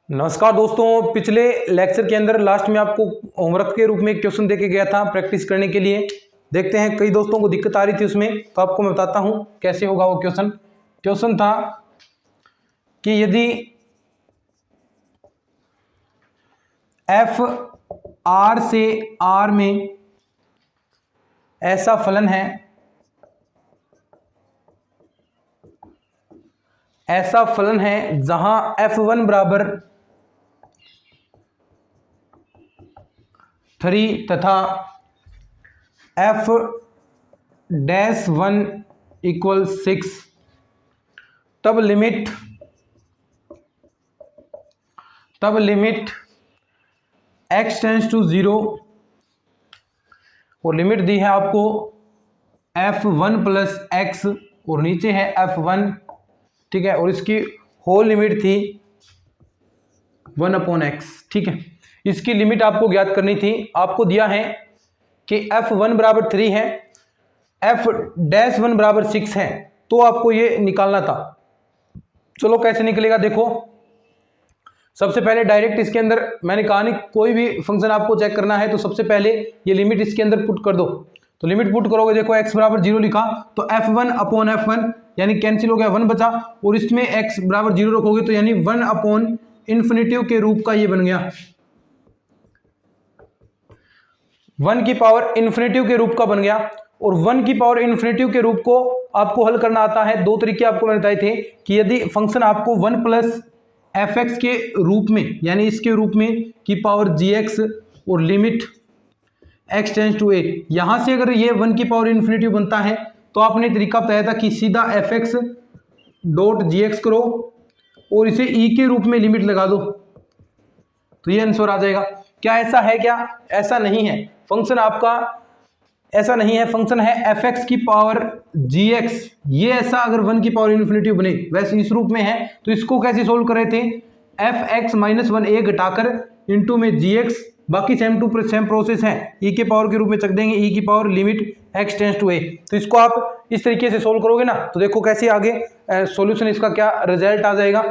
नमस्कार दोस्तों, पिछले लेक्चर के अंदर लास्ट में आपको होमवर्क के रूप में एक क्वेश्चन देके गया था प्रैक्टिस करने के लिए। देखते हैं, कई दोस्तों को दिक्कत आ रही थी उसमें, तो आपको मैं बताता हूं कैसे होगा वो क्वेश्चन। क्वेश्चन था कि यदि एफ आर से आर में ऐसा फलन है, जहां f1 बराबर 3 तथा f'1 इक्वल 6, तब लिमिट x टेंड्स टू 0 और लिमिट दी है आपको f1 प्लस x और नीचे है f1, ठीक है, और इसकी होल लिमिट थी 1/x, ठीक है। इसकी लिमिट आपको ज्ञात करनी थी। आपको दिया है कि f1 बराबर 3 है, f'1 बराबर 6 है, तो आपको ये निकालना था। चलो कैसे निकलेगा देखो। सबसे पहले डायरेक्ट इसके अंदर मैंने कहा नहीं, कोई भी फंक्शन आपको चेक करना है तो सबसे पहले ये लिमिट इसके अंदर पुट कर दो। तो लिमिट पुट करोगे, देखो x बराबर 0 लिखा तो f1/f1 यानी कैंसिल हो गया, 1 बचा, और इसमें x बराबर 0 रखोगे तो यानी 1/इन्फिनिटिव के रूप का ये बन गया, 1 की पावर इन्फिनिटिव के रूप का बन गया। और 1 की पावर इन्फिनिटिव के रूप को आपको हल करना आता है। दो तरीके आपको मैंने बताए थे कि यदि फंक्शन आपको 1 प्लस fx के रूप में, यानी इसके रूप में की पावर gx और लिमिट x टेंड्स टू 8, यहां से अगर ये 1 की पावर इन्फिनिटिव बनता है तो आपने तरीका बताया था कि सीधा fx डॉट gx करो और इसे e के रूप में लिमिट लगा दो, तो ये आंसर आ जाएगा। क्या ऐसा है? क्या ऐसा नहीं है। फंक्शन आपका ऐसा नहीं है, फंक्शन है fx की पावर gx। ये ऐसा अगर 1 की पावर इन्फिनिटिव बने, वैसे इस रूप में है, तो इसको कैसे सोल्व कर रहे थे? fx माइनस 1 a घटाकर इंटू में gx, बाकी सेम टू सेम प्रोसेस है, e के पावर के रूप में चक देंगे, e की power limit x tends to a। तो इसको आप इस तरीके से सोल्व करोगे ना, तो देखो कैसे आगे सॉल्यूशन इसका क्या रिजल्ट आ जाएगा।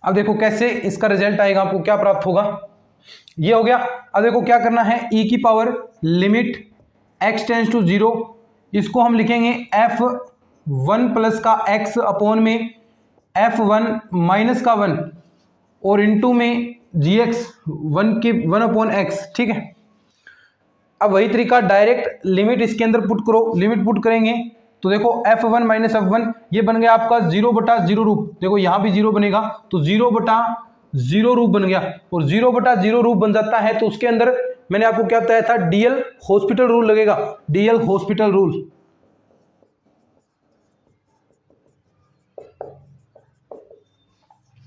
अब देखो कैसे इसका रिजल्ट आएगा, आपको क्या प्राप्त होगा। ये हो गया। अब देखो क्या करना है, e की power limit x tends to 0, इसको हम लिखेंगे f1 प्लस का x अपॉन में f1 माइनस का 1 और इंटू में gx 1/x, ठीक है। अब वही तरीका डायरेक्ट लिमिट इसके अंदर पुट करो। लिमिट पुट करेंगे तो देखो f1 माइनस f1 ये बन गया आपका 0/0 रूप। देखो यहां भी 0 बनेगा तो 0/0 रूप बन गया, और 0/0 रूप बन जाता है तो उसके अंदर मैंने आपको क्या बताया था, डीएल हॉस्पिटल रूल लगेगा। DL hospital rule,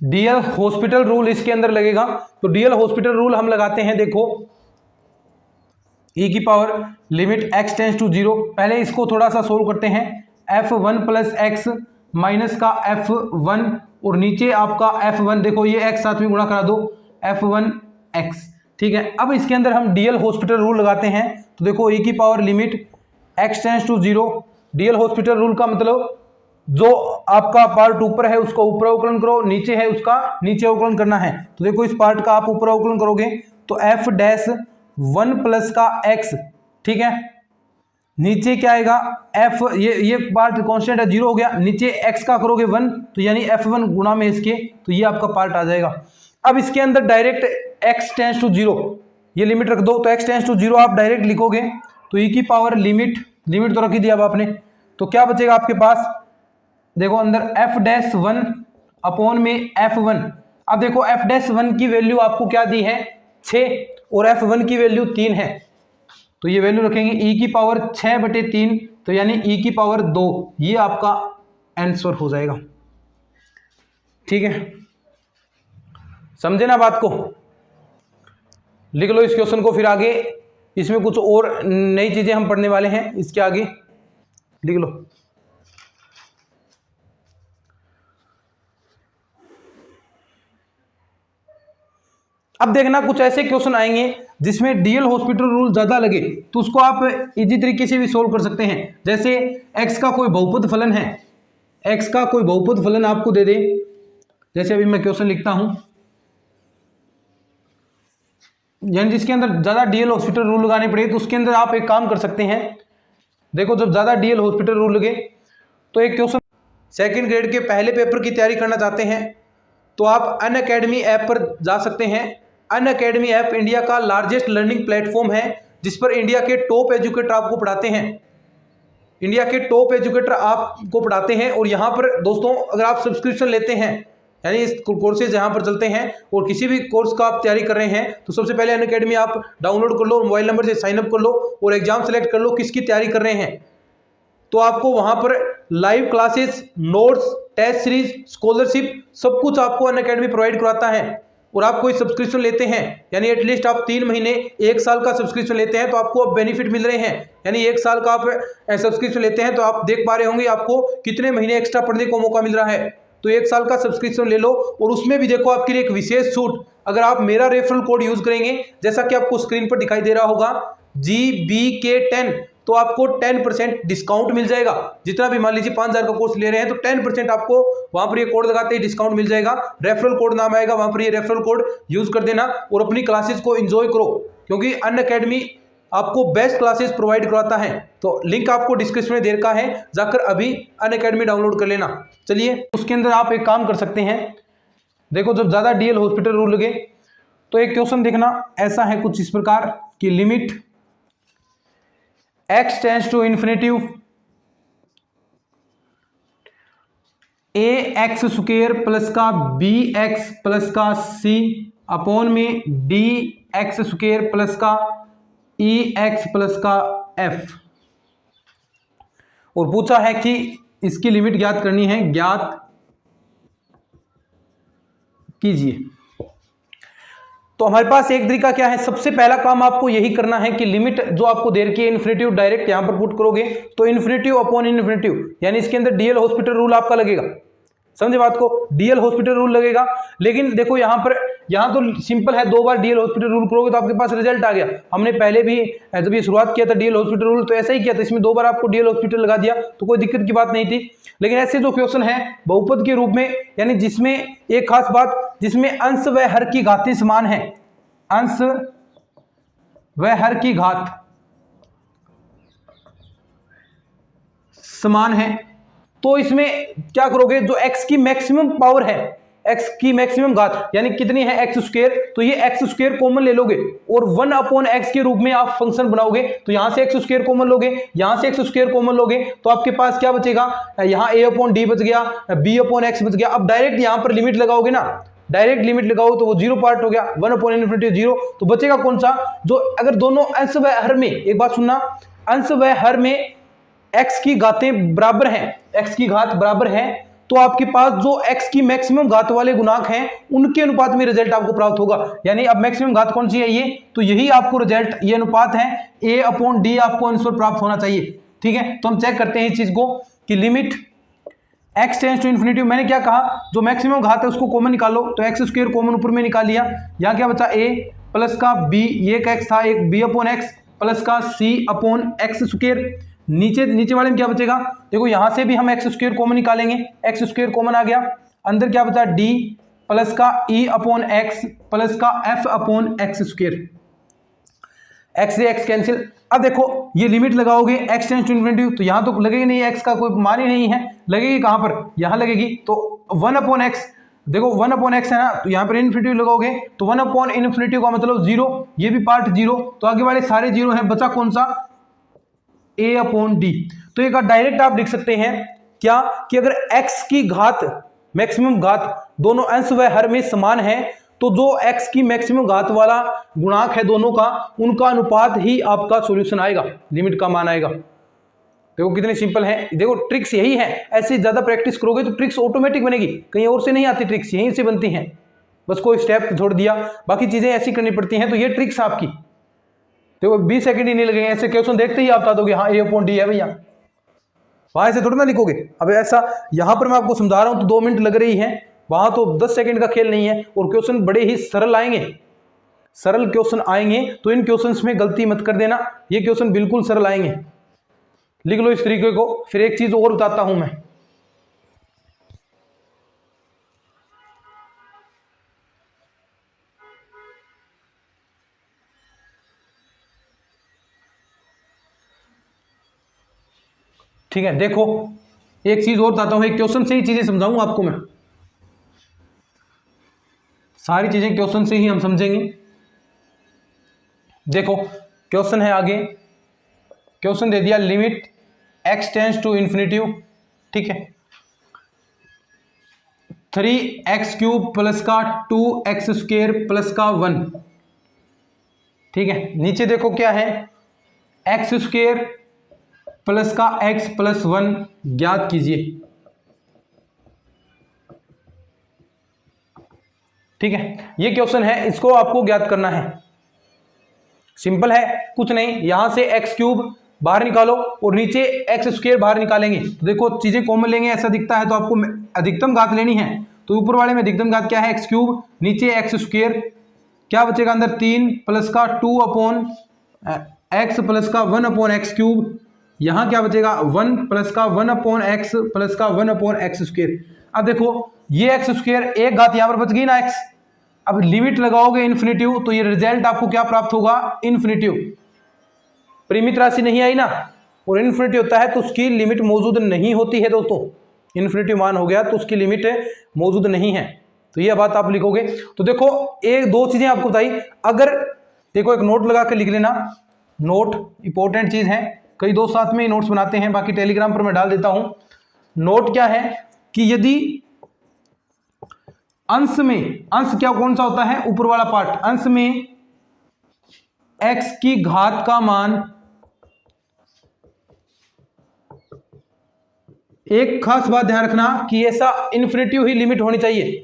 DL hospital rule इसके अंदर लगेगा। तो डीएल हॉस्पिटल रूल हम लगाते हैं, देखो e की power limit x tends to 0। पहले इसको थोड़ा सा सोल्व करते हैं, f1 प्लस x माइनस का f1 और नीचे आपका f1, देखो ये x साथ में गुणा करा दो, f1x, ठीक है। अब इसके अंदर हम डीएल हॉस्पिटल रूल लगाते हैं, तो देखो e की power limit x tends to 0। DL hospital rule का मतलब जो आपका पार्ट ऊपर है उसको ऊपर अवकलन करो, नीचे है उसका नीचे अवकलन करना है। तो देखो इस पार्ट का आप ऊपर अवकलन करोगे तो f'1 प्लस का x, ठीक है, नीचे क्या आएगा f, ये पार्ट कांस्टेंट है 0 हो गया, नीचे x का करोगे 1 तो यानी f1 गुणा में इसके, तो ये आपका पार्ट आ जाएगा। अब इसके अंदर डायरेक्ट x टेंड्स टू 0 ये लिमिट रख दो, तो x टेंड्स टू 0 आप डायरेक्ट लिखोगे तो e की पावर लिमिट तो रख ही दिया अब आपने, तो क्या बचेगा आपके पास, देखो अंदर f'1 अपॉन में f1। अब देखो f'1 की वैल्यू आपको क्या दी है 6 और f1 की वैल्यू 3 है, तो ये वैल्यू रखेंगे e की पावर 6/3, तो यानी e की पावर 2, ये आपका आंसर हो जाएगा, ठीक है। समझे ना बात को? लिख लो इस क्वेश्चन को, फिर आगे इसमें कुछ और नई चीजें हम पढ़ने वाले हैं, इसके आगे लिख लो। अब देखना कुछ ऐसे क्वेश्चन आएंगे जिसमें डीएल हॉस्पिटल रूल ज्यादा लगे, तो उसको आप इजी तरीके से भी सोल्व कर सकते हैं। जैसे x का कोई बहुपद फलन है, एक्स का कोई बहुपद फलन आपको दे दे, जैसे अभी मैं क्वेश्चन लिखता हूं, यानी जिसके अंदर ज़्यादा डीएल हॉस्पिटल रूल लगाने पड़े, तो उसके अंदर आप एक काम कर सकते हैं। देखो जब ज़्यादा डीएल हॉस्पिटल रूल लगे तो एक क्वेश्चन सेकंड ग्रेड के पहले पेपर की तैयारी करना चाहते हैं तो आप अनअकैडमी ऐप पर जा सकते हैं। अनअकैडमी ऐप इंडिया का लार्जेस्ट लर्निंग प्लेटफॉर्म है, जिस पर इंडिया के टॉप एजुकेटर आपको पढ़ाते हैं। इंडिया के टॉप एजुकेटर आपको पढ़ाते हैं। और यहाँ पर दोस्तों अगर आप सब्सक्रिप्शन लेते हैं, यानी इस कोर्सेज यहाँ पर चलते हैं और किसी भी कोर्स का आप तैयारी कर रहे हैं, तो सबसे पहले अनअकैडमी आप डाउनलोड कर लो, मोबाइल नंबर से साइन अप कर लो और एग्जाम सेलेक्ट कर लो किसकी तैयारी कर रहे हैं। तो आपको वहां पर live classes, notes, test series, scholarship सब कुछ आपको अनअकैडमी प्रोवाइड करवाता है। और आप कोई सब्सक्रिप्शन लेते हैं, यानी एटलीस्ट आप 3 महीने 1 साल का सब्सक्रिप्शन लेते हैं, तो आपको अब बेनिफिट मिल रहे हैं। यानी 1 साल का आप सब्सक्रिप्शन लेते हैं तो आप देख पा रहे होंगे आपको कितने महीने एक्स्ट्रा पढ़ने को मौका मिल रहा है। तो 1 साल का सब्सक्रिप्शन ले लो और उसमें भी देखो आपके लिए एक विशेष छूट, अगर आप मेरा रेफरल कोड यूज करेंगे, जैसा कि आपको स्क्रीन पर दिखाई दे रहा होगा GBK10, तो आपको 10% डिस्काउंट मिल जाएगा। जितना भी मान लीजिए 5000 का कोर्स ले रहे हैं तो 10% आपको वहां पर ये कोड लगाते ही डिस्काउंट मिल जाएगा। रेफरल कोड नाम आएगा, वहां पर ये रेफरल कोड यूज कर देना और अपनी क्लासेस को एंजॉय करो, क्योंकि अनअकैडमी आपको बेस्ट क्लासेस प्रोवाइड करवाता है। तो लिंक आपको डिस्क्रिप्शन में दे रखा है, जाकर अभी अनअकैडमी डाउनलोड कर लेना। चलिए उसके अंदर आप एक काम कर सकते हैं। देखो जब ज्यादा डीएल हॉस्पिटल रूल लगे तो एक क्वेश्चन देखना ऐसा है कुछ इस प्रकार कि limit x tends to infinitive ax square plus का bx प्लस का c अपॉन में dx स्क्वायर प्लस का ex प्लस का f, और पूछा है कि इसकी लिमिट ज्ञात करनी है, ज्ञात कीजिए। तो हमारे पास एक तरीका क्या है, सबसे पहला काम आपको यही करना है कि लिमिट जो आपको दे रखी है इन्फिनिटिव डायरेक्ट यहां पर पुट करोगे तो इन्फिनिटिव अपॉन इन्फिनिटिव, यानी इसके अंदर डीएल हॉस्पिटल रूल आपका लगेगा। समझे बात को, डीएल हॉस्पिटल रूल लगेगा। लेकिन देखो यहां तो सिंपल है, 2 बार डीएल हॉस्पिटल रूल करोगे तो आपके पास रिजल्ट आ गया। हमने पहले भी जब ये शुरुआत किया था डीएल हॉस्पिटल रूल तो ऐसा ही किया था, इसमें 2 बार आपको डीएल हॉस्पिटल लगा दिया तो कोई दिक्कत की बात नहीं थी। लेकिन ऐसे जो क्वेश्चन है बहुपद के रूप में, यानी जिसमें एक खास बात, जिसमें अंश व हर की घातें समान है, अंश व हर की घात समान है, तो इसमें क्या करोगे, जो x की मैक्सिमम पावर है, x की मैक्सिमम घात यानी कितनी है x स्क्वायर, तो ये x स्क्वायर कॉमन ले लोगे और 1/x के रूप में आप फंक्शन बनाओगे। तो यहां से x स्क्वायर कॉमन लोगे, यहां से x स्क्वायर कॉमन लोगे, तो आपके पास क्या बचेगा, यहां a/d बच गया, b/x बच गया। अब डायरेक्ट यहां पर लिमिट लगाओगे ना, डायरेक्ट लिमिट लगाओ तो वो 0 पार्ट हो गया, 1/∞ 0। तो बचेगा कौन सा, जो अगर दोनों अंश व हर में, एक बात सुनना, अंश व हर में x की घातें बराबर हैं, x की घात बराबर है, तो आपके पास जो x की मैक्सिमम घात वाले गुणांक हैं उनके अनुपात में रिजल्ट आपको प्राप्त होगा। यानी अब मैक्सिमम घात कौन सी है ये, तो यही आपको रिजल्ट, ये अनुपात है a/d आपको आंसर प्राप्त होना चाहिए। ठीक है, तो हम चेक करते हैं इस चीज को कि limit x tends to infinity, मैंने क्या कहा, जो मैक्सिमम घात है उसको कॉमन निकालो, तो x स्क्वायर कॉमन ऊपर में निकाल लिया, यहाँ क्या बचा a प्लस का b, ये एक x था, एक b/x प्लस का c/x स्क्वायर, नीचे वाले में क्या बचेगा, देखो यहां से भी हम x स्क्वायर कॉमन निकालेंगे, x स्क्वायर कॉमन आ गया, अंदर क्या बचा d प्लस का e/x प्लस का f/x स्क्वायर, x से x कैंसिल। अब देखो ये लिमिट लगाओगे x टेंड्स टू इन्फिनिटी, तो यहां तो लगेगी नहीं, x का कोई मान ही नहीं है, लगेगी कहां पर, यहां लगेगी, तो 1/x, देखो 1/x है ना, तो यहां पर इन्फिनिटी लगाओगे तो 1/∞ का मतलब 0, ये भी पार्ट 0, तो आगे वाले सारे 0 है, बचा कौन सा, a/d। तो एक डायरेक्ट आप लिख सकते हैं क्या, कि अगर x की घात मैक्सिमम घात दोनों अंश व हर में समान है, तो जो x की मैक्सिमम घात वाला गुणांक है दोनों का, उनका अनुपात ही आपका सॉल्यूशन आएगा, लिमिट का मान आएगा। देखो कितने सिंपल है, देखो ट्रिक्स यही है, ऐसे ज्यादा प्रैक्टिस करोगे तो ट्रिक्स ऑटोमेटिक बनेगी, कहीं और से नहीं आती ट्रिक्स, यहीं से बनती हैं, बस कोई स्टेप छोड़ दिया, बाकी चीजें ऐसी करनी पड़ती हैं। तो ये ट्रिक्स आपकी, देखो 20 सेकंड ही नहीं लगेंगे, ऐसे क्वेश्चन देखते ही आप बता दोगे हाँ a/d है भैया, वहां ऐसे थोड़ा ना लिखोगे। अब ऐसा यहां पर मैं आपको समझा रहा हूं तो 2 मिनट लग रही है, वहां तो 10 सेकंड का खेल नहीं है, और क्वेश्चन बड़े ही सरल आएंगे, सरल क्वेश्चन आएंगे, तो इन क्वेश्चंस में गलती मत कर देना, ये क्वेश्चन बिल्कुल सरल आएंगे, लिख लो इस तरीके को। फिर एक चीज और बताता हूं मैं, ठीक है, देखो एक चीज और बताता हूं, एक क्वेश्चन से ही चीजें समझाऊंगा आपको मैं, सारी चीजें क्वेश्चन से ही हम समझेंगे। देखो क्वेश्चन है आगे, क्वेश्चन दे दिया limit x tends to infinity, ठीक है, 3x³ प्लस का 2x² प्लस का 1, ठीक है। नीचे देखो क्या है, x² प्लस का x प्लस 1 ज्ञात कीजिए, ठीक है। ये क्वेश्चन है, इसको आपको ज्ञात करना है, सिंपल है, कुछ नहीं, यहां से x³ बाहर निकालो और नीचे x² बाहर निकालेंगे तो देखो चीजें कॉमन लेंगे, ऐसा दिखता है तो आपको अधिकतम घात लेनी है, तो ऊपर वाले में अधिकतम घात क्या है x³, नीचे x², क्या बचेगा अंदर 3 प्लस का 2 अपॉन x प्लस का 1 अपॉन x³, यहां क्या बचेगा 1 प्लस का 1 अपॉन x प्लस का 1 अपॉन x²। अब देखो ये x², एक घात यहां पर बच गई ना x, अब लिमिट लगाओगे इन्फिनिटी तो ये रिजल्ट आपको क्या प्राप्त होगा, इन्फिनिटी, परिमित राशि नहीं आई ना, और इन्फिनिटी होता है तो उसकी लिमिट मौजूद नहीं होती है दोस्तों, इन्फिनिटी मान हो गया तो उसकी लिमिट मौजूद नहीं है, तो यह बात आप लिखोगे। तो देखो एक दो चीजें आपको बताई, अगर देखो एक नोट लगा के लिख लेना, नोट इंपॉर्टेंट चीज है, कई दोस्त साथ में ही नोट्स बनाते हैं, बाकी टेलीग्राम पर मैं डाल देता हूं। नोट क्या है कि यदि अंश में, अंश क्या कौन सा होता है, ऊपर वाला पार्ट, अंश में x की घात का मान, एक खास बात ध्यान रखना कि ऐसा इन्फिनिटी ही लिमिट होनी चाहिए,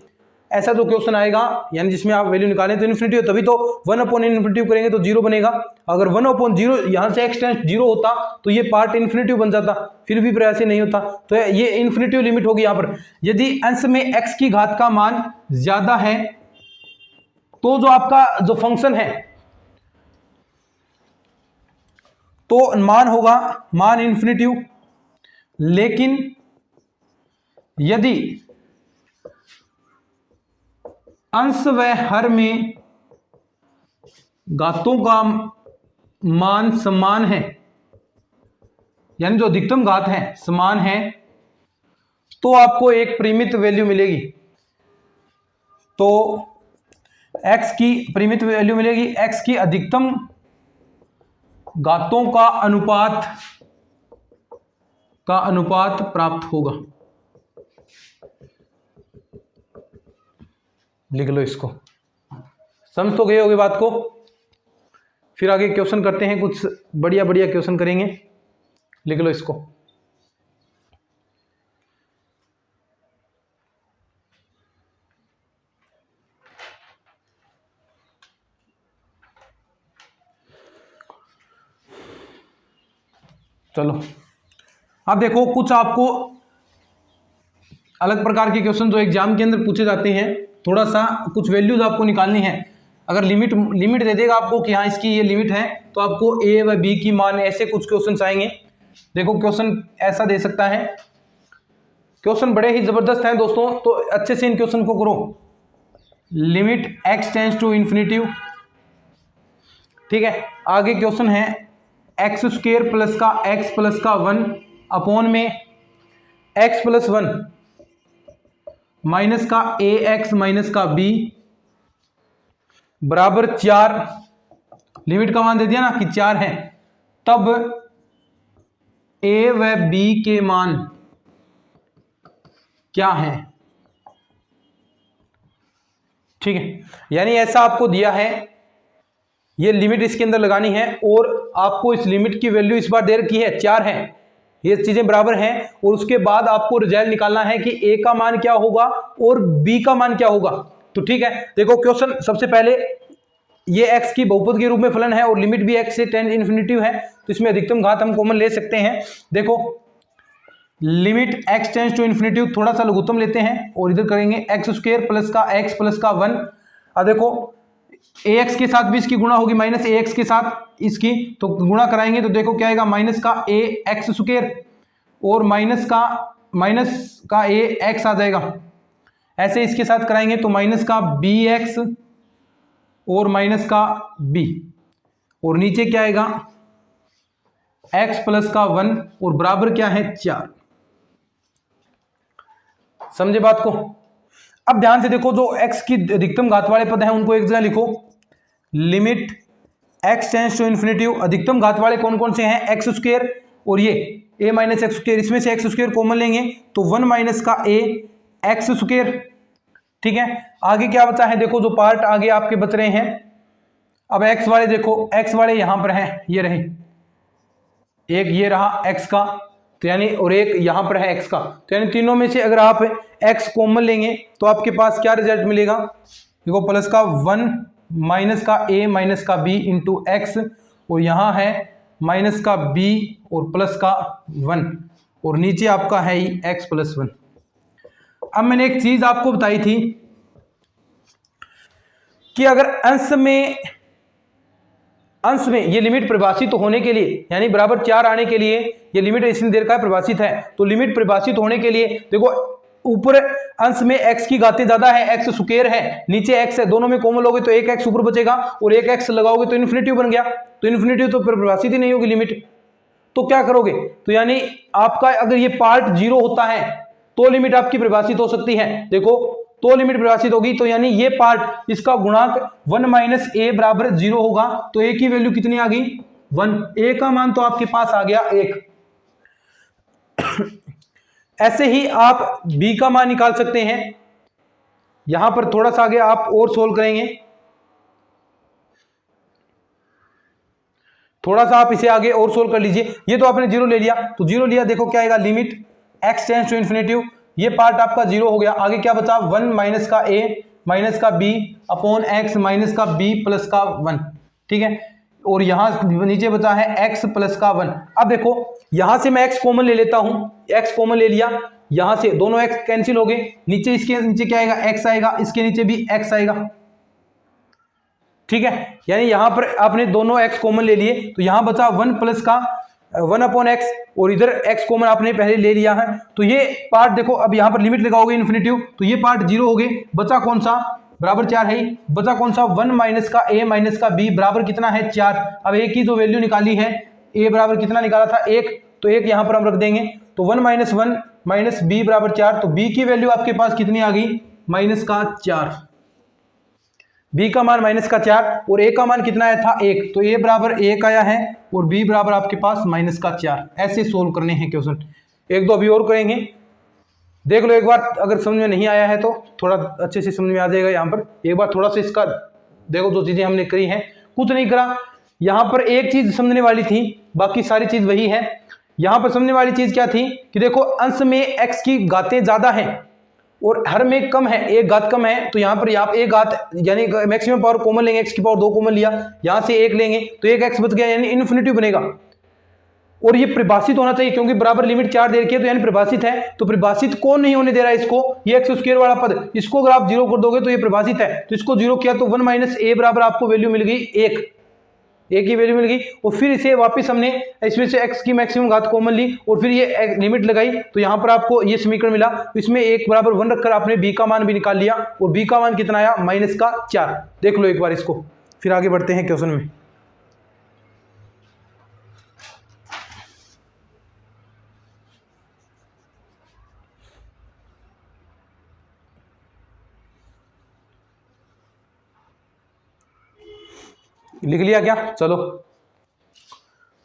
ऐसा जो क्वेश्चन आएगा यानी जिसमें आप वैल्यू निकालें तो इन्फिनिटी, तभी तो 1 अपॉन इन्फिनिटी करेंगे तो 0 बनेगा, अगर 1 अपॉन 0 यहां से x टेंड्स 0 होता तो ये पार्ट इन्फिनिटी बन जाता, फिर भी प्रयास नहीं होता, तो ये इन्फिनिटी लिमिट होगी। यहां पर यदि अंश में x की घात का मान ज्यादा है तो जो आपका जो फंक्शन है तो मान होगा मान इन्फिनिटी, लेकिन यदि अंश व हर में घातों का मान समान है, यानी जो अधिकतम घात है समान है, तो आपको एक परिमित वैल्यू मिलेगी, तो x की परिमित वैल्यू मिलेगी, x की अधिकतम घातों का अनुपात प्राप्त होगा, लिख लो इसको, समझ तो गए होगे बात को। फिर आगे क्वेश्चन करते हैं, कुछ बढ़िया बढ़िया क्वेश्चन करेंगे, लिख लो इसको। चलो अब देखो कुछ आपको अलग प्रकार के क्वेश्चन जो एग्जाम के अंदर पूछे जाते हैं, थोड़ा सा कुछ वैल्यूज आपको निकालनी है, अगर लिमिट दे देगा आपको कि हाँ इसकी ये लिमिट है तो आपको a व b की मान, ऐसे कुछ क्वेश्चन आएंगे। देखो क्वेश्चन ऐसा दे सकता है, क्वेश्चन बड़े ही जबरदस्त हैं दोस्तों, तो अच्छे से इन क्वेश्चन को करो। Limit x tends to infinity, ठीक है। आगे क्वेश्चन है x² प्लस का x प्लस का 1 अपॉन में x प्लस 1 माइनस का ax माइनस का b बराबर 4, लिमिट का मान दे दिया ना कि 4 है, तब a व b के मान क्या है, ठीक है। यानी ऐसा आपको दिया है, ये लिमिट इसके अंदर लगानी है और आपको इस लिमिट की वैल्यू इस बार दे रखी है 4 है, ये चीजें बराबर हैं, और उसके बाद आपको रिजल्ट निकालना है कि a का मान क्या होगा और b का मान क्या होगा। तो ठीक है, देखो क्वेश्चन सबसे पहले ये x की बहुपद के रूप में फलन है और लिमिट भी x से टेंड इन्फिनिटी है, तो इसमें अधिकतम घात हम कॉमन ले सकते हैं। देखो limit x tends to infinity, थोड़ा सा लघुत्तम लेते हैं और इधर करेंगे x² प्लस का x प्लस का 1। अब देखो ax के साथ भी इसकी गुणा होगी, माइनस ax के साथ इसकी, तो गुणा कराएंगे तो देखो क्या आएगा, माइनस का ax² और माइनस का ax आ जाएगा। ऐसे इसके साथ कराएंगे तो माइनस का bx और माइनस का b, और नीचे क्या आएगा x प्लस का 1 और बराबर क्या है 4। समझे बात को। अब ध्यान से देखो, जो x की अधिकतम घात वाले पद हैं उनको एक जगह लिखो। Limit x tends to infinity, अधिकतम घात वाले कौन कौन से हैं, एक्स स्क्वायर और ये a माइनस एक्स स्क्वायर, इसमें से एक्स स्क्वायर कॉमन लेंगे तो 1 माइनस का a एक्स स्क्वायर। ठीक है, आगे क्या बचा है, देखो जो पार्ट आगे आपके बच रहे हैं। अब x वाले देखो, x वाले यहां पर हैं, ये रहे, एक ये रहा x का, तो यानी और एक यहां पर है x का, तो यानी तीनों में से अगर आप x कॉमन लेंगे तो आपके पास क्या रिजल्ट मिलेगा, देखो प्लस का 1 माइनस का a माइनस का b इंटू एक्स, और यहां है माइनस का b और प्लस का 1, और नीचे आपका है ही x प्लस 1। अब मैंने एक चीज आपको बताई थी कि अगर अंश में ये लिमिट परिभाषित होने के लिए, यानी बराबर 4 आने के लिए ये लिमिट इतनी देर का परिभाषित है, तो लिमिट परिभाषित होने के लिए देखो ऊपर अंश में x की घातें ज्यादा है, एक्स स्क्वायर है, नीचे x है, दोनों में कॉमन लोगे तो एक x ऊपर बचेगा और एक x लगाओगे तो इन्फिनिटी बन गया, तो इन्फिनिटी तो परिभाषित ही नहीं होगी लिमिट, तो क्या करोगे, तो यानी आपका अगर ये पार्ट 0 होता है तो लिमिट आपकी परिभाषित हो सकती है। देखो तो लिमिट परिभाषित होगी, तो यानी ये पार्ट इसका गुणांक 1 माइनस ए बराबर 0 होगा, तो ए की वैल्यू कितनी आ गई 1, ए का मान तो आपके पास आ गया 1। ऐसे ही आप बी का मान निकाल सकते हैं, यहां पर थोड़ा सा आगे आप और सोल्व करेंगे, थोड़ा सा आप इसे आगे और सोल्व कर लीजिए। ये तो आपने 0 ले लिया, तो 0 लिया, देखो क्या आएगा, limit x tends to infinity, ये पार्ट आपका 0 हो गया, आगे क्या बचा 1 माइनस का a माइनस का b अपॉन x माइनस का b प्लस का 1। ठीक है, और यहां नीचे बचा है x प्लस का 1। अब देखो यहां से मैं x कॉमन ले लेता हूं, x कॉमन ले लिया, यहां से दोनों x कैंसिल हो गए, नीचे इसके नीचे क्या आएगा x आएगा, इसके नीचे भी x आएगा। ठीक है, यानी यहां पर आपने दोनों x कॉमन ले लिए, तो यहां बचा 1 प्लस का 1 अपॉन एक्स, और इधर x कॉमन आपने पहले ले लिया है, तो ये पार्ट देखो, अब यहां पर लिमिट लगाओगे इन्फिनिटी, तो ये पार्ट 0 हो गए, बचा कौन सा, बराबर 4 है, बचा कौन सा 1 माइनस का a माइनस का b बराबर कितना है 4। अब a की जो वैल्यू निकाली है, a बराबर कितना निकाला था 1, तो 1 यहां पर हम रख देंगे, तो 1 माइनस 1 माइनस b बराबर 4, तो b की वैल्यू आपके पास कितनी आ गई माइनस का 4, b का मान माइनस का 4 और a का मान कितना आया था 1, तो a बराबर 1 आया है और b बराबर आपके पास माइनस का 4। ऐसे सोल्व करने हैं क्वेश्चन, एक दो अभी और करेंगे, देख लो एक बार, अगर समझ में नहीं आया है तो थोड़ा अच्छे से समझ में आ जाएगा। यहाँ पर एक बार थोड़ा सा इसका देखो, जो चीजें हमने करी हैं, कुछ नहीं करा, यहाँ पर एक चीज समझने वाली थी, बाकी सारी चीज वही है। यहाँ पर समझने वाली चीज क्या थी कि देखो अंश में x की घातें ज्यादा हैं और हर में कम है, एक घात कम है, तो यहाँ पर आप एक घात यानी मैक्सिमम पावर कॉमन लेंगे, x की पावर 2 कॉमन लिया, यहाँ से 1 लेंगे तो एक x बच गया, यानी इन्फिनिटी बनेगा। और ये परिभाषित होना चाहिए क्योंकि बराबर लिमिट 4 दे रखी है, तो यानी परिभाषित है, तो परिभाषित कौन नहीं होने दे रहा है इसको, ये एक्स स्क्वायर वाला पद, इसको अगर आप 0 कर दोगे तो ये परिभाषित है, तो इसको 0 किया तो 1 माइनस ए बराबर आपको वैल्यू मिल गई 1, ए की वैल्यू मिल गई, और फिर इसे वापस हमने इसमें से x की मैक्सिमम घात कॉमन ली और फिर ये लिमिट लगाई, तो यहाँ पर आपको ये समीकरण मिला, इसमें 1 बराबर 1 रखकर आपने b का मान भी निकाल लिया, और b का मान कितना आया माइनस का 4। देख लो एक बार इसको, फिर आगे बढ़ते हैं क्वेश्चन में। लिख लिया क्या, चलो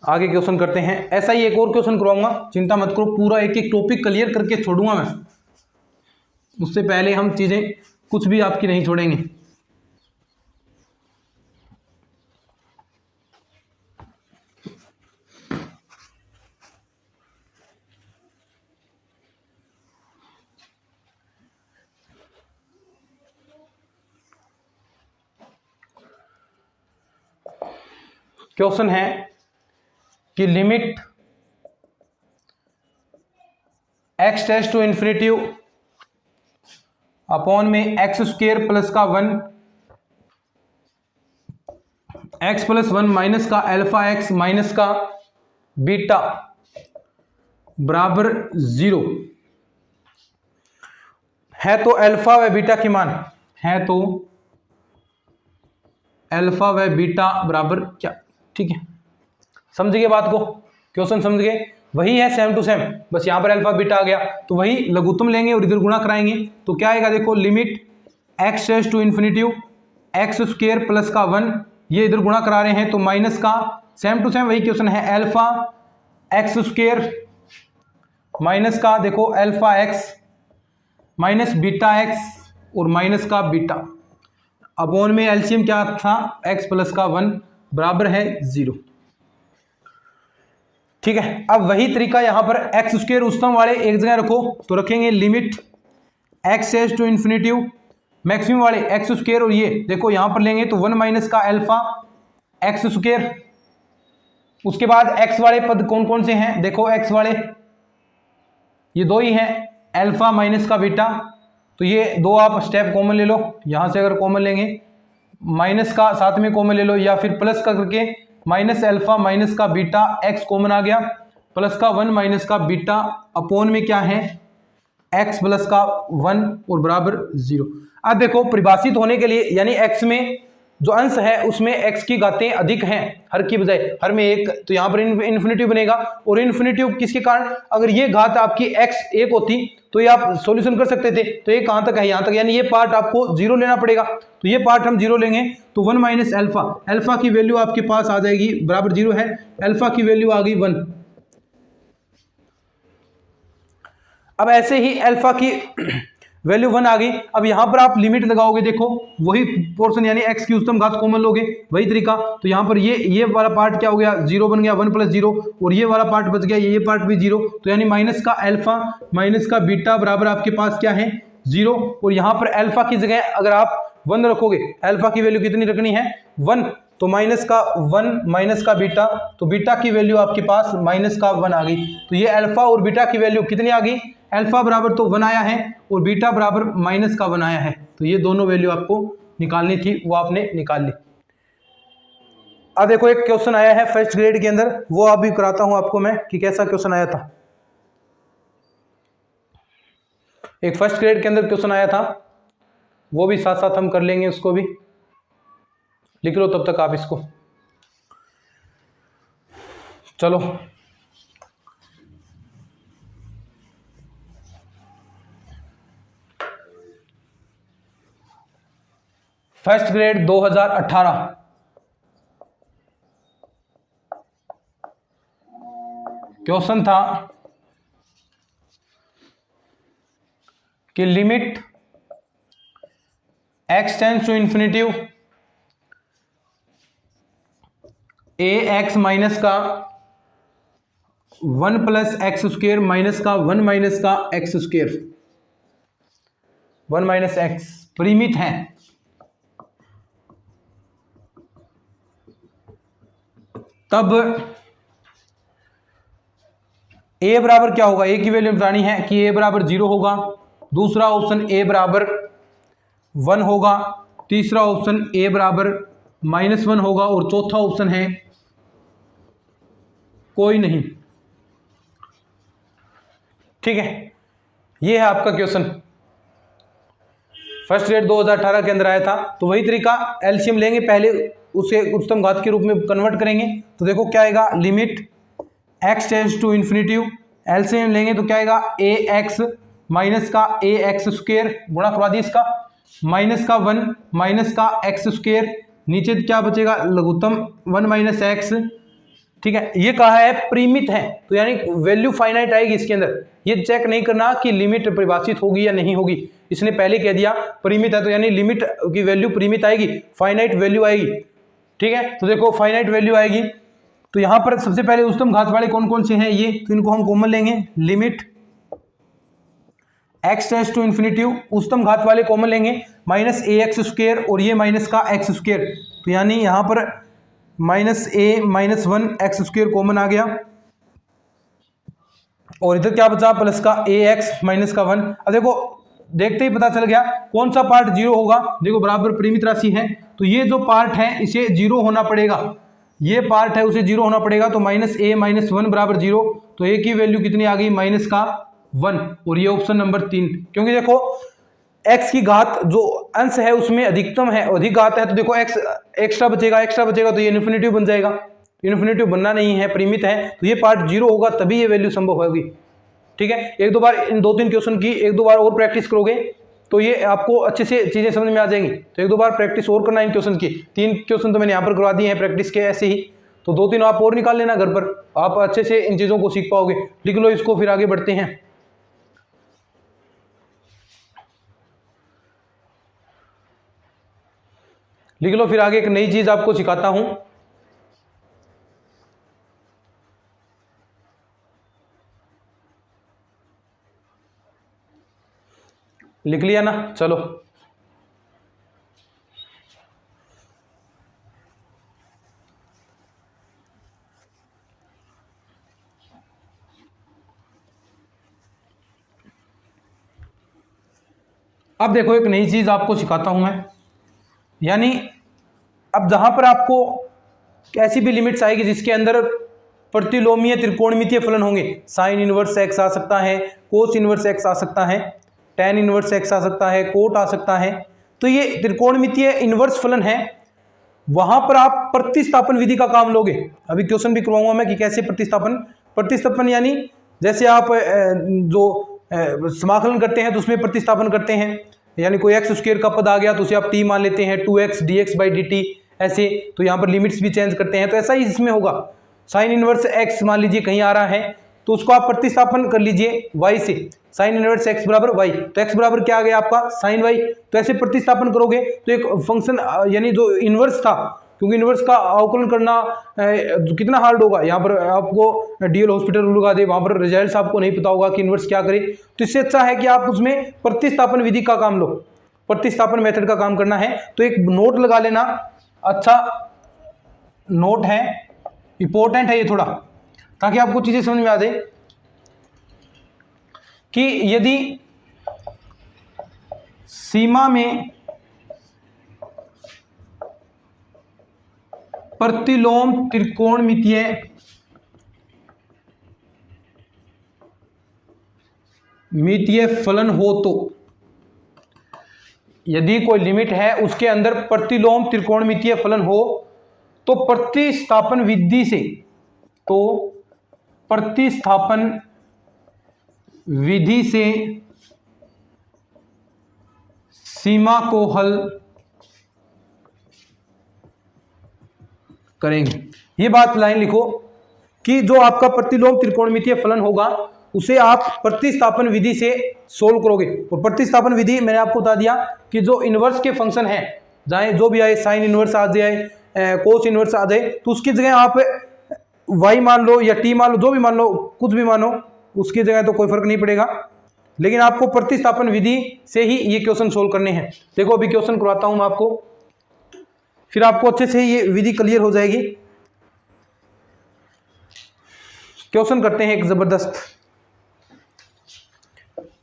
आगे क्वेश्चन करते हैं। ऐसा ही एक और क्वेश्चन करवाऊंगा, चिंता मत करो, पूरा एक एक टॉपिक क्लियर करके छोड़ूंगा मैं, उससे पहले हम चीजें कुछ भी आपकी नहीं छोड़ेंगे। क्वेश्चन है कि limit x tends to infinity upon में एक्स स्क्वायर प्लस का 1 x प्लस 1 माइनस का अल्फा x माइनस का बीटा बराबर 0 है, तो अल्फा व बीटा के मान है, तो अल्फा व बीटा बराबर क्या। ठीक है, समझिए बात को, क्वेश्चन समझ गए? वही है सेम टू सेम, बस यहाँ पर अल्फा बीटा आ गया, तो वही लघुत्तम लेंगे और इधर गुणा कराएंगे, तो क्या आएगा देखो, limit x tends to infinity x square plus का 1, ये इधर गुणा करा रहे हैं तो माइनस का, सेम टू सेम वही क्वेश्चन है, अल्फा एक्स स्क्वायर माइनस का देखो alpha x minus beta x और माइनस का बीटा, अपॉन में एलसीएम क्या था, x प्लस का 1 बराबर है 0। ठीक है, अब वही तरीका यहां पर एक्स स्क्वायर उच्चतम वाले एक जगह रखो, तो रखेंगे limit x tends to infinity maximum वाले एक्स स्क्वायर, और ये देखो यहां पर लेंगे तो 1 माइनस का अल्फा एक्स स्क्वायर। उसके बाद x वाले पद कौन कौन से हैं, देखो x वाले ये दो ही हैं, अल्फा माइनस का बीटा, तो ये दो आप स्टेप कॉमन ले लो, यहां से अगर कॉमन लेंगे माइनस का साथ में कॉमन ले लो, या फिर प्लस का करके माइनस अल्फा माइनस का बीटा x कॉमन आ गया, प्लस का 1 माइनस का बीटा, अपॉन में क्या है x प्लस का 1 और बराबर 0। अब देखो परिभाषित होने के लिए, यानी x में जो अंश है उसमें x की घातें अधिक हैं हर की बजाय, हर में एक, तो यहाँ पर इन्फिनिटी बनेगा, और इन्फिनिटी किसके कारण, अगर ये घात आपकी x 1 होती तो ये आप सॉल्यूशन कर सकते थे, तो ये कहाँ तक है, यहाँ तक, यानी ये पार्ट आपको 0 लेना पड़ेगा, तो ये पार्ट हम 0 लेंगे, तो 1 माइनस अल्फा, अल्फा की वैल्यू आपके पास आ जाएगी बराबर 0 है, अल्फा की वैल्यू आ गई 1। अब ऐसे ही अल्फा की वैल्यू 1 आ गई, अब यहां पर आप लिमिट लगाओगे, देखो वही पोर्शन यानी x की उच्चतम घात कॉमन लोगे, वही तरीका, तो यहां पर ये वाला पार्ट क्या हो गया, 0 बन गया, 1 प्लस 0, और ये वाला पार्ट बच गया, ये पार्ट भी 0, तो यानी माइनस का अल्फा माइनस का बीटा बराबर आपके पास क्या है 0, और यहां पर अल्फा की जगह अगर आप 1 रखोगे, अल्फा की वैल्यू कितनी रखनी है 1, तो माइनस का 1 माइनस का बीटा, तो बीटा की वैल्यू आपके पास माइनस का 1 आ गई, तो ये अल्फा और बीटा की वैल्यू कितनी आ गई, अल्फा बराबर तो 1 आया है और बीटा बराबर माइनस का 1 आया है, तो ये दोनों वैल्यू आपको निकालनी थी, वो आपने निकाल ली। अब देखो एक क्वेश्चन आया है फर्स्ट ग्रेड के अंदर, वो आप भी कराता हूं आपको मैं कि कैसा क्वेश्चन आया था। एक फर्स्ट ग्रेड के अंदर क्वेश्चन आया था, वो भी साथ साथ हम कर लेंगे, उसको भी लिख लो तब तक आप इसको। चलो फर्स्ट ग्रेड 2018 क्वेश्चन था कि limit x tends to infinity a x minus का 1 प्लस एक्स स्क्वेयर माइनस का 1 माइनस का एक्स स्क्वेयर 1 माइनस एक्स परिमित है, तब a बराबर क्या होगा, a की वैल्यू बतानी है कि a बराबर 0 होगा, दूसरा ऑप्शन a बराबर 1 होगा, तीसरा ऑप्शन a बराबर -1 होगा, और चौथा ऑप्शन है कोई नहीं। ठीक है, ये है आपका क्वेश्चन, फर्स्ट ग्रेड 2018 के अंदर आया था, तो वही तरीका एलसीएम लेंगे, पहले उसे उच्चतम घात के रूप में कन्वर्ट करेंगे, तो देखो क्या आएगा, limit x tends to infinity, LCM लेंगे तो क्या आएगा, ए एक्स माइनस का ए एक्स स्क्वेयर गुणा करवा दी इसका, माइनस का 1 माइनस का एक्स स्क्वेयर, नीचे क्या बचेगा लघुत्तम 1 माइनस एक्स। ठीक है, ये कहा है परिमित है, तो यानी वैल्यू फाइनाइट आएगी इसके अंदर, ये चेक नहीं करना कि लिमिट परिभाषित होगी या नहीं होगी, इसने पहले कह दिया परिमित है, तो यानी लिमिट की वैल्यू परिमित आएगी, फाइनाइट वैल्यू आएगी। ठीक है, तो देखो फाइनाइट वैल्यू आएगी, तो यहां पर सबसे पहले उच्चतम घात वाले कौन कौन से हैं ये, तो इनको हम कॉमन लेंगे, limit x tends to infinity उच्चतम घात वाले कॉमन लेंगे, माइनस ए एक्स स्क्वेयर और ये माइनस का एक्स स्क्वेयर, तो यानी यहां पर माइनस ए माइनस 1 एक्स स्क्वेयर कॉमन आ गया, और इधर क्या बचा प्लस का ए एक्स माइनस का 1। अब देखो देखते ही पता चल गया कौन सा पार्ट 0 होगा, देखो बराबर परिमित राशि है, तो ये जो पार्ट है इसे 0 होना पड़ेगा, ये पार्ट है उसे 0 होना पड़ेगा, तो माइनस ए माइनस 1 बराबर 0, तो ए की वैल्यू कितनी आ गई माइनस का 1, और ये ऑप्शन नंबर 3, क्योंकि देखो x की घात जो अंश है उसमें अधिकतम है, अधिक घात है, तो देखो x एक्स्ट्रा बचेगा तो ये इन्फिनिटी बन जाएगा, इन्फिनेटिव बनना नहीं है, परिमित है, तो ये पार्ट 0 होगा तभी ये वैल्यू संभव होगी। ठीक है, एक दो बार इन 2-3 क्वेश्चन की एक दो बार और प्रैक्टिस करोगे तो ये आपको अच्छे से चीजें समझ में आ जाएंगी। तो एक दो बार प्रैक्टिस और करना इन क्वेश्चन की। 3 क्वेश्चन तो मैंने यहाँ पर करवा दिए हैं प्रैक्टिस के ऐसे ही, तो 2-3 आप और निकाल लेना घर पर, आप अच्छे से इन चीजों को सीख पाओगे। लिख लो इसको, फिर आगे बढ़ते हैं। लिख लो, फिर आगे एक नई चीज आपको सिखाता हूं। लिख लिया ना, चलो। अब देखो एक नई चीज आपको सिखाता हूं मैं, यानी अब जहां पर आपको ऐसी भी लिमिट्स आएगी जिसके अंदर प्रतिलोमीय त्रिकोणमितीय फलन होंगे, साइन इनवर्स एक्स आ सकता है, कोस इनवर्स एक्स आ सकता है, टेन इनवर्स एक्स आ सकता है, कोट आ सकता है, तो ये त्रिकोणमितीय इनवर्स फलन है। वहां पर आप प्रतिस्थापन विधि का काम लोगे। अभी क्वेश्चन भी करवाऊंगा मैं कि कैसे प्रतिस्थापन यानी जैसे आप जो समाकलन करते हैं तो उसमें प्रतिस्थापन करते हैं, यानी कोई एक्स स्क्वायर का पद आ गया तो उसे आप टी मान लेते हैं, 2x dx/dt ऐसे, तो यहाँ पर लिमिट्स भी चेंज करते हैं। तो ऐसा ही इसमें होगा, साइन इनवर्स एक्स मान लीजिए कहीं आ रहा है तो उसको आप प्रतिस्थापन कर लीजिए y से, साइन इनवर्स x बराबर y, तो x बराबर क्या आ गया आपका साइन y। तो ऐसे प्रतिस्थापन करोगे तो एक फंक्शन यानी जो इनवर्स था, क्योंकि इनवर्स का अवकलन करना कितना हार्ड होगा, यहाँ पर आपको डीएल हॉस्पिटल रूल लगा दे, वहां पर रिजल्ट्स आपको नहीं पता होगा कि इनवर्स क्या करे, तो इससे अच्छा है कि आप उसमें प्रतिस्थापन विधि का काम लो, प्रतिस्थापन मेथड का काम करना है। तो एक नोट लगा लेना, अच्छा नोट है, इंपॉर्टेंट है ये थोड़ा, ताकि आपको चीजें समझ में आ जाए कि यदि सीमा में प्रतिलोम त्रिकोणमितीय फलन हो, तो यदि कोई लिमिट है उसके अंदर प्रतिलोम त्रिकोणमितीय फलन हो तो प्रतिस्थापन विधि से, तो प्रतिस्थापन विधि से सीमा को हल करेंगे। ये बात लाइन लिखो कि जो आपका प्रतिलोम त्रिकोणमितीय फलन होगा उसे आप प्रतिस्थापन विधि से सोल्व करोगे। और प्रतिस्थापन विधि मैंने आपको बता दिया कि जो इनवर्स के फंक्शन है, चाहे जो भी आए, साइन इनवर्स आ जाए, कोस इनवर्स आ जाए, तो उसकी जगह आप y मान लो या t मान लो, जो भी मान लो, कुछ भी मानो, उसकी जगह तो कोई फर्क नहीं पड़ेगा, लेकिन आपको प्रतिस्थापन विधि से ही ये क्वेश्चन सोल्व करने हैं। देखो अभी क्वेश्चन करवाता हूं मैं आपको, फिर आपको अच्छे से ये विधि क्लियर हो जाएगी। क्वेश्चन करते हैं एक जबरदस्त।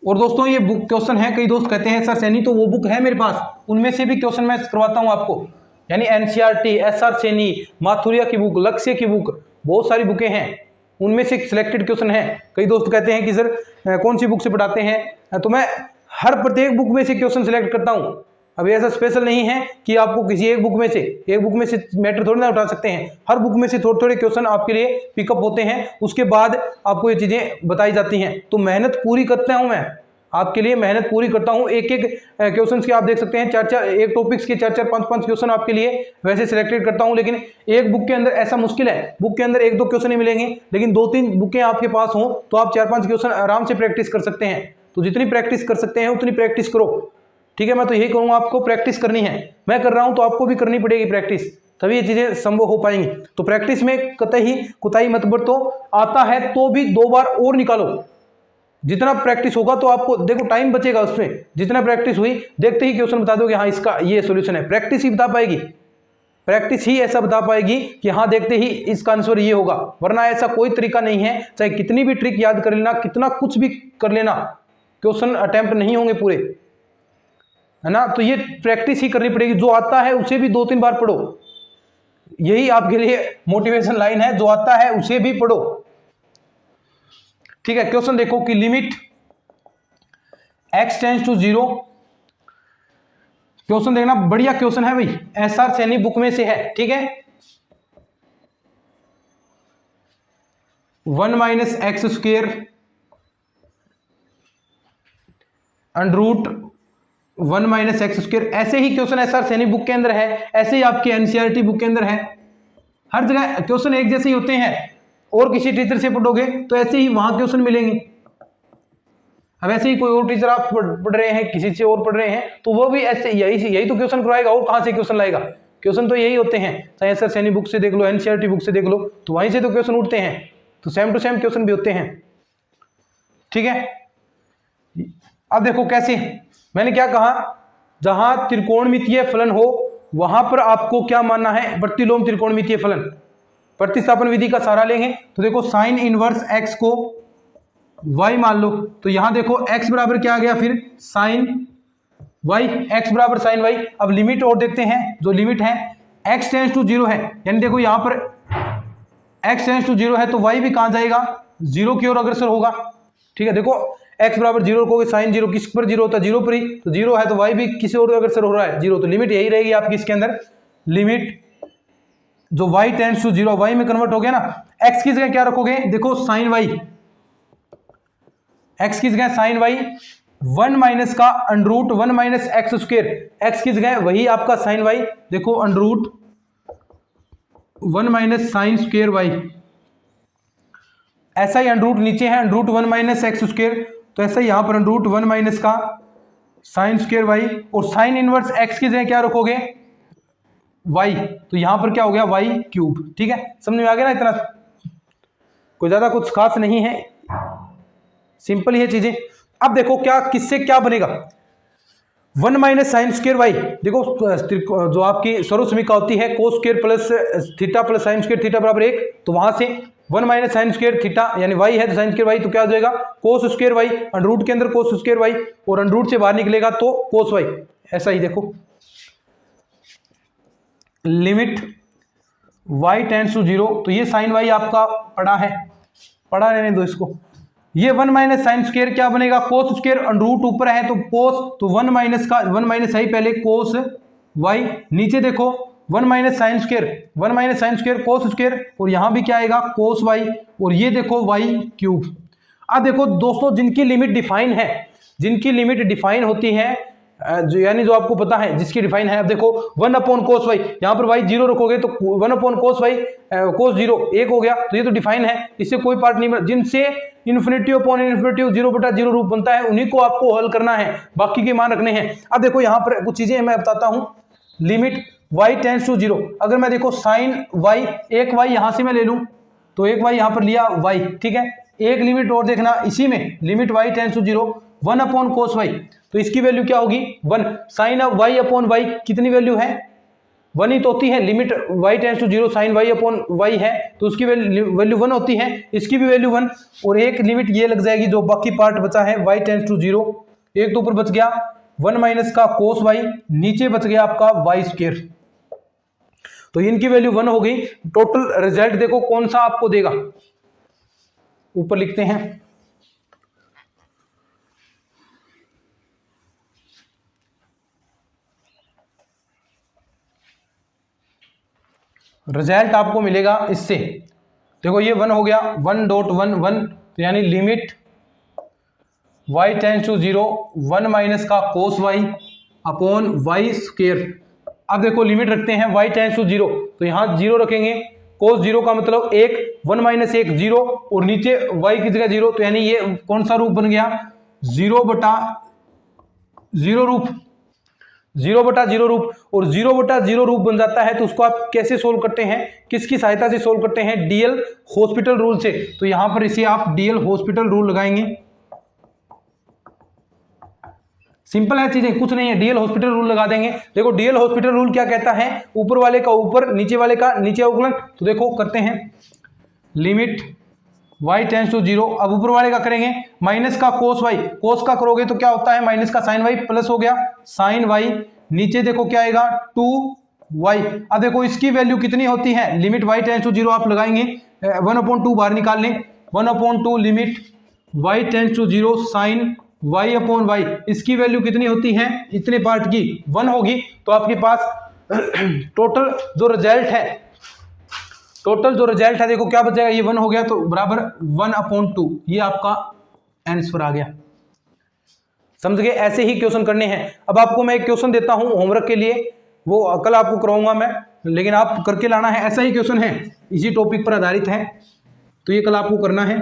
और दोस्तों ये बुक क्वेश्चन है, कई दोस्त कहते हैं सर सैनी तो वो बुक है मेरे पास, उनमें से भी क्वेश्चन मैं करवाता हूं आपको, यानी एनसीईआरटी, एसआर सैनी, माथुरिया की बुक, लक्ष्य की बुक, बहुत सारी बुकें हैं, उनमें से सिलेक्टेड क्वेश्चन है। कई दोस्त कहते हैं कि सर कौन सी बुक से पढ़ाते हैं, तो मैं हर प्रत्येक बुक में से क्वेश्चन सिलेक्ट करता हूं। अभी ऐसा स्पेशल नहीं है कि आपको किसी एक बुक में से मैटर थोड़ी ना उठा सकते हैं, हर बुक में से थोड़े थोड़े क्वेश्चन आपके लिए पिकअप होते हैं, उसके बाद आपको ये चीजें बताई जाती हैं। तो मेहनत पूरी करता हूं मैं आपके लिए, मेहनत पूरी करता हूं। एक एक क्वेश्चन के आप देख सकते हैं, 4-4 एक टॉपिक्स के 4-4 5-5 क्वेश्चन आपके लिए वैसे सिलेक्टेड करता हूं। लेकिन एक बुक के अंदर ऐसा मुश्किल है, बुक के अंदर 1-2 क्वेश्चन ही मिलेंगे, लेकिन 2-3 बुकें आपके पास हो तो आप 4-5 क्वेश्चन आराम से प्रैक्टिस कर सकते हैं। तो जितनी प्रैक्टिस कर सकते हैं उतनी प्रैक्टिस करो, ठीक है। मैं तो यही कहूँगा, आपको प्रैक्टिस करनी है, मैं कर रहा हूं तो आपको भी करनी पड़ेगी प्रैक्टिस, तभी ये चीजें संभव हो पाएंगी। तो प्रैक्टिस में कतई कुताही मत बरतो, आता है तो भी 2 बार और निकालो। जितना प्रैक्टिस होगा तो आपको देखो टाइम बचेगा उसमें, जितना प्रैक्टिस हुई देखते ही क्वेश्चन बता दोगे हाँ इसका ये सॉल्यूशन है। प्रैक्टिस ही बता पाएगी, प्रैक्टिस ही ऐसा बता पाएगी कि हाँ देखते ही इसका आंसर ये होगा, वरना ऐसा कोई तरीका नहीं है। चाहे कितनी भी ट्रिक याद कर लेना, कितना कुछ भी कर लेना, क्वेश्चन अटेम्प्ट नहीं होंगे पूरे, है ना। तो ये प्रैक्टिस ही करनी पड़ेगी, जो आता है उसे भी 2-3 बार पढ़ो, यही आपके लिए मोटिवेशन लाइन है, जो आता है उसे भी पढ़ो, ठीक है। क्वेश्चन देखो कि limit x tends to 0, question देखना, बढ़िया क्वेश्चन है भाई, एसआर सैनी बुक में से है, ठीक है। 1 minus x square under root 1 minus x square. ऐसे ही क्वेश्चन एसआर सैनी बुक के अंदर है, ऐसे ही आपके एनसीईआरटी बुक के अंदर है। हर जगह क्वेश्चन एक जैसे ही होते हैं। और किसी टीचर से पढ़ोगे तो ऐसे ही वहां क्वेश्चन मिलेंगे। अब ऐसे ही कोई और टीचर आप पढ़ रहे हैं, किसी से और पढ़ रहे हैं, तो वो भी ऐसे यही तो क्वेश्चन करवाएगा। और कहां से क्वेश्चन लाएगा? क्वेश्चन तो यही होते हैं, चाहे एसआर सैनी बुक से देख लो, एनसीईआरटी बुक से देख लो, तो वहीं से तो क्वेश्चन उठते हैं। तो सेम टू सेम क्वेश्चन भी होते हैं। ठीक है, अब देखो कैसे, मैंने क्या कहा, जहां त्रिकोणमितीय फलन हो वहां पर आपको क्या मानना है? प्रतिलोम त्रिकोणमितीय फलन। प्रतिस्थापन विधि का सहारा लेंगे। तो देखो साइन इनवर्स एक्स को y मान लो, तो यहां देखो x बराबर क्या आ गया, फिर साइन y, x बराबर साइन y। अब लिमिट और देखते हैं, जो लिमिट है x टेंड्स टू 0 है, यानी देखो यहां पर x टेंड्स टू 0 है तो y भी कहां जाएगा? 0 की ओर अग्रसर होगा। ठीक है, देखो x बराबर 0 रखोगे, साइन 0 किस पर 0 होता है? 0 पर ही, तो 0 है तो y भी किसी और अग्रसर हो रहा है 0, तो लिमिट यही रहेगी आपकी इसके अंदर। लिमिट जो y टेंड्स टू 0 y में कन्वर्ट हो गया ना। x की जगह क्या रखोगे? देखो साइन y, x की जगह साइन y, 1 माइनस का under root 1 minus x square, x की जगह वही आपका साइन y, देखो under root 1 minus sine square y। ऐसा ही अंडर रूट नीचे है, under root 1 minus x square, तो ऐसा ही यहां पर अंडर रूट 1 माइनस का साइन स्क्वेयर y। और साइन इनवर्स x की जगह क्या रखोगे? y, तो यहां पर क्या हो गया? y cube. ठीक है, समझ में आ गया ना? इतना कोई ज्यादा कुछ खास नहीं है, सिंपल ही है चीजें। अब देखो क्या किससे क्या बनेगा? 1 माइनस साइन स्क्वेयर वाई, देखो जो आपकी सर्वसमीका होती है cos square plus theta plus sine square theta बराबर 1, तो वहां से 1 माइनस साइन स्क्वेयर थीटा यानी वाई है तो साइन स्क्वेयर वाई, तो क्या हो जाएगा? Cos square y, under root के अंदर कोस स्क्वेयर वाई, और अंडर रूट से बाहर निकलेगा तो कोस वाई। ऐसा ही देखो लिमिट y टेंड्स टू 0, तो ये साइन वाई आपका पड़ा है, पड़ा रहने दो इसको। ये 1 माइनस साइन स्क्वेयर क्या बनेगा? कोस स्क्वेयर, अंडर रूट ऊपर है तो कोस, तो 1 माइनस का 1 माइनस है पहले कोस वाई, नीचे देखो 1 minus sine square, 1 minus sine square cos square, और यहां भी क्या आएगा? कोस वाई, और ये देखो वाई क्यूब। अब देखो दोस्तों, जिनकी लिमिट डिफाइन है, जिनकी लिमिट डिफाइन होती है, यानी जो आपको पता है जिसकी डिफाइन है, अब देखो 1 अपॉन कोस वाई, यहां पर वाई 0 रखोगे तो 1 अपॉन कोस वाई कोस 0 1 हो गया, तो ये तो डिफाइन है, इससे कोई पार्ट नहीं बना। जिनसे इन्फिनिटी अपॉन इन्फिनिटी 0/0 रूप बनता है उन्हीं को आपको हल करना है, बाकी के मान रखने हैं। अब देखो यहां पर कुछ चीजें मैं बताता हूं। लिमिट y टेंड्स टू 0, अगर मैं देखो साइन y, एक y यहां से मैं ले लूं तो एक y यहां पर लिया y, ठीक है। एक लिमिट और देखना इसी में, limit y tends to 0 1 upon cos y, तो इसकी वैल्यू क्या होगी? 1। Sine of y upon y कितनी वैल्यू है? 1 ही तो होती है। Limit y tends to 0 sine y upon y है तो उसकी वैल्यू 1 होती है, इसकी भी वैल्यू 1, और एक लिमिट ये लग जाएगी जो बाकी पार्ट बचा है y टेंड्स टू 0, एक तो ऊपर बच गया 1 माइनस का कोस वाई, नीचे बच गया आपका वाई स्क्वायर, तो इनकी वैल्यू 1 हो गई। टोटल रिजल्ट देखो कौन सा आपको देगा, ऊपर लिखते हैं। रिजल्ट आपको मिलेगा इससे, देखो ये 1 हो गया 1.11, तो यानी limit y tends to 0 1 minus का cos y upon y square. अब देखो लिमिट रखते हैं y टेंड्स टू 0, तो यहाँ 0 रखेंगे, कोस 0 का मतलब 1, 1 माइनस 1 0, और नीचे y की जगह 0, तो यानी ये कौन सा रूप बन गया? 0/0 रूप, 0/0 रूप, और 0/0 रूप बन जाता है तो उसको आप कैसे सोल्व करते हैं? किसकी सहायता से सोल्व करते हैं? डीएल हॉस्पिटल रूल से। तो यहां पर इसे आप डीएल हॉस्पिटल रूल लगाएंगे। सिंपल है चीजें, कुछ नहीं है, डीएल हॉस्पिटल रूल लगा देंगे। देखो डीएल हॉस्पिटल रूल क्या कहता है? ऊपर वाले का ऊपर, नीचे वाले का नीचे अवकलन। तो देखो करते हैं, लिमिट y टेंड्स टू 0, अब ऊपर वाले का करेंगे माइनस का कोस y, कोस का करोगे तो क्या होता है? माइनस का साइन y, प्लस हो गया साइन y, नीचे देखो क्या आएगा? 2y। अब देखो इसकी वैल्यू कितनी होती है? लिमिट y टेंड्स टू 0 आप लगाएंगे, 1/2 बाहर निकाल लें, 1/2 limit y tends to 0 sine y upon y, इसकी वैल्यू कितनी होती है? इतने पार्ट की 1 होगी। तो आपके पास टोटल जो रिजल्ट है टोटल जो रिजल्ट है देखो क्या बचेगा, ये 1 हो गया तो बराबर 1/2, ये आपका आंसर आ गया। समझ गए? ऐसे ही क्वेश्चन करने हैं। अब आपको मैं एक क्वेश्चन देता हूं होमवर्क के लिए, वो कल आपको करवाऊंगा मैं, लेकिन आप करके लाना है। ऐसा ही क्वेश्चन है, इसी टॉपिक पर आधारित है, तो ये कल आपको करना है,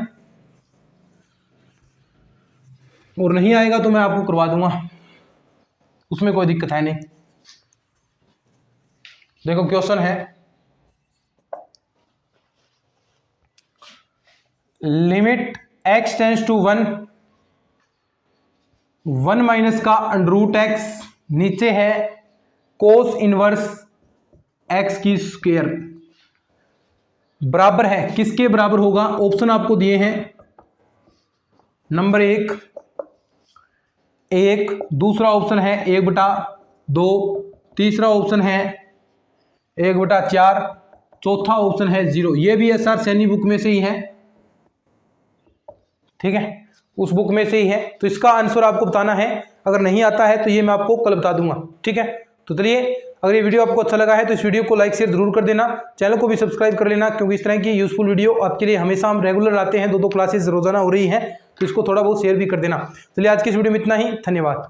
और नहीं आएगा तो मैं आपको करवा दूंगा, उसमें कोई दिक्कत है नहीं। देखो क्वेश्चन है, limit x tends to 1, 1 minus का √x, नीचे है कोस इनवर्स x की स्क्वायर, बराबर है, किसके बराबर होगा? ऑप्शन आपको दिए हैं, नंबर 1 1, दूसरा ऑप्शन है 1/2, तीसरा ऑप्शन है 1/4, चौथा ऑप्शन है 0। ये भी SR सैनी बुक में से ही है, ठीक है, उस बुक में से ही है। तो इसका आंसर आपको बताना है, अगर नहीं आता है तो ये मैं आपको कल बता दूंगा, ठीक है। तो चलिए, अगर ये वीडियो आपको अच्छा लगा है तो इस वीडियो को लाइक शेयर जरूर कर देना, चैनल को भी सब्सक्राइब कर लेना, क्योंकि इस तरह की यूजफुल वीडियो आपके लिए हमेशा हम रेगुलर आते हैं, 2 क्लासेस रोजाना हो रही हैं, तो इसको थोड़ा बहुत शेयर भी कर देना। चलिए आज की इस वीडियो में इतना ही, धन्यवाद।